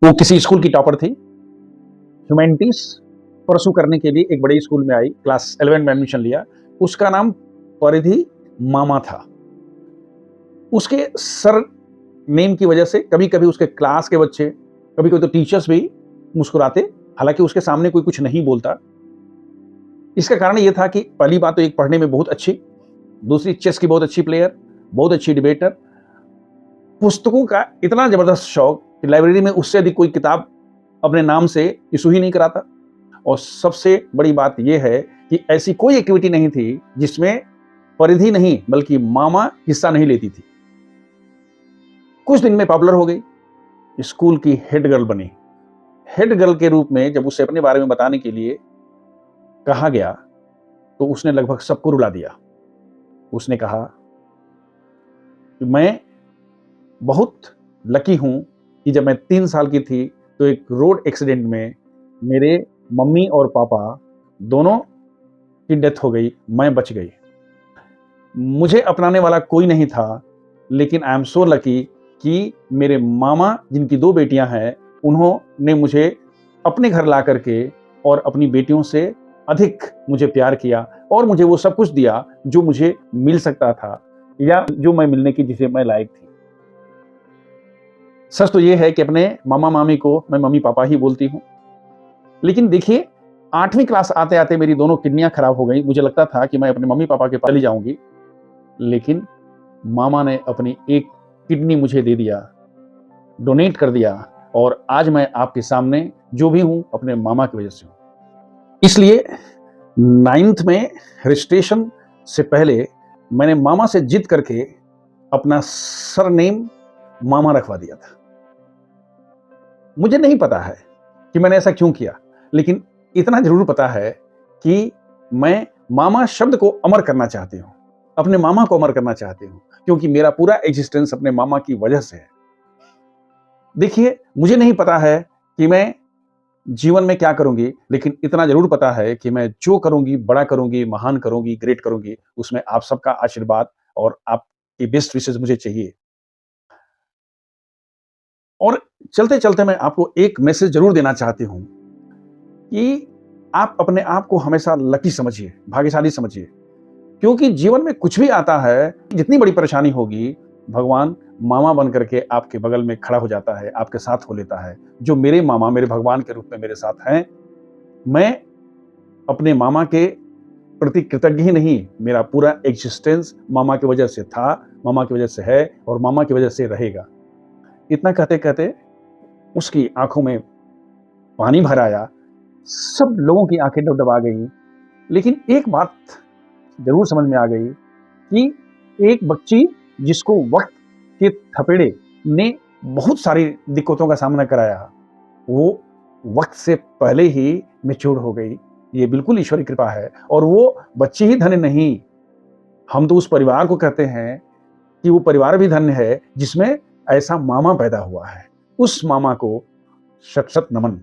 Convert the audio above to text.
वो किसी स्कूल की टॉपर थी। ह्यूमैनिटीज परस्यू करने के लिए एक बड़े स्कूल में आई, क्लास 11 में एडमिशन लिया। उसका नाम परिधि मामा था। उसके सर नेम की वजह से कभी-कभी उसके क्लास के बच्चे, कभी-कभी तो टीचर्स भी मुस्कुराते, हालांकि उसके सामने कोई कुछ नहीं बोलता। इसका कारण यह था कि पहली बात तो एक पढ़ने में बहुत अच्छी, दूसरी चेस की बहुत अच्छी प्लेयर, बहुत अच्छी डिबेटर, पुस्तकों का इतना जबरदस्त शौक कि लाइब्रेरी में उससे अधिक कोई किताब अपने नाम से इशू ही नहीं कराता। और सबसे बड़ी बात यह है कि ऐसी कोई एक्टिविटी नहीं थी जिसमें परिधि नहीं बल्कि मामा हिस्सा नहीं लेती थी। कुछ दिन में पॉपुलर हो गई, स्कूल की हेड गर्ल बनी। हेड गर्ल के रूप में जब उसे अपने बारे में बताने के लिए कहा गया तो उसने लगभग सबको रुला दिया। उसने कहा कि मैं बहुत लकी हूं कि जब मैं 3 साल की थी तो एक रोड एक्सीडेंट में मेरे मम्मी और पापा दोनों की डेथ हो गई, मैं बच गई। मुझे अपनाने वाला कोई नहीं था, लेकिन आई एम सो लकी कि मेरे मामा जिनकी 2 बेटियां हैं, उन्होंने मुझे अपने घर ला करके और अपनी बेटियों से अधिक मुझे प्यार किया और मुझे वो सब कुछ दिया जो मुझे मिल सकता था या जो मैं मिलने की जिसे मैं लायक थी। सच तो ये है कि अपने मामा मामी को मैं मम्मी पापा ही बोलती हूँ। लेकिन देखिए, 8वीं क्लास आते आते मेरी दोनों किडनियां खराब हो गई। मुझे लगता था कि मैं अपने मम्मी पापा के पास चली जाऊंगी, लेकिन मामा ने अपनी एक किडनी मुझे दे दिया, डोनेट कर दिया, और आज मैं आपके सामने जो भी हूं अपने मामा की वजह से हूं। इसलिए 9th में रजिस्ट्रेशन से पहले मैंने मामा से जिद करके अपना सरनेम मामा रखवा दिया था। मुझे नहीं पता है कि मैंने ऐसा क्यों किया, लेकिन इतना जरूर पता है कि मैं मामा शब्द को अमर करना चाहती हूं, अपने मामा को अमर करना चाहती हूं, क्योंकि मेरा पूरा एग्जिस्टेंस अपने मामा की वजह से है। देखिए, मुझे नहीं पता है कि मैं जीवन में क्या करूंगी, लेकिन इतना जरूर पता है कि मैं जो करूंगी, बड़ा करूंगी, महान करूंगी, ग्रेट करूंगी, उसमें आप सबका आशीर्वाद और आपकी बेस्ट विशेस मुझे चाहिए। और चलते चलते मैं आपको एक मैसेज जरूर देना चाहती हूं कि आप अपने आप को हमेशा लकी समझिए, भाग्यशाली समझिए, क्योंकि जीवन में कुछ भी आता है, जितनी बड़ी परेशानी होगी, भगवान मामा बन करके आपके बगल में खड़ा हो जाता है, आपके साथ हो लेता है। जो मेरे मामा मेरे भगवान के रूप में मेरे साथ हैं, मैं अपने मामा के प्रति कृतज्ञ ही नहीं, मेरा पूरा एग्जिस्टेंस मामा की वजह से था, मामा की वजह से है और मामा की वजह से रहेगा। इतना कहते कहते उसकी आंखों में पानी भर आया, सब लोगों की आंखें डबडबा गई। लेकिन एक बात जरूर समझ में आ गई कि एक बच्ची जिसको वक्त के थपेड़े ने बहुत सारी दिक्कतों का सामना कराया, वो वक्त से पहले ही मैच्योर हो गई। ये बिल्कुल ईश्वर की कृपा है। और वो बच्ची ही धन्य नहीं, हम तो उस परिवार को कहते हैं कि वो परिवार भी धन्य है जिसमें ऐसा मामा पैदा हुआ है। उस मामा को शत शत नमन।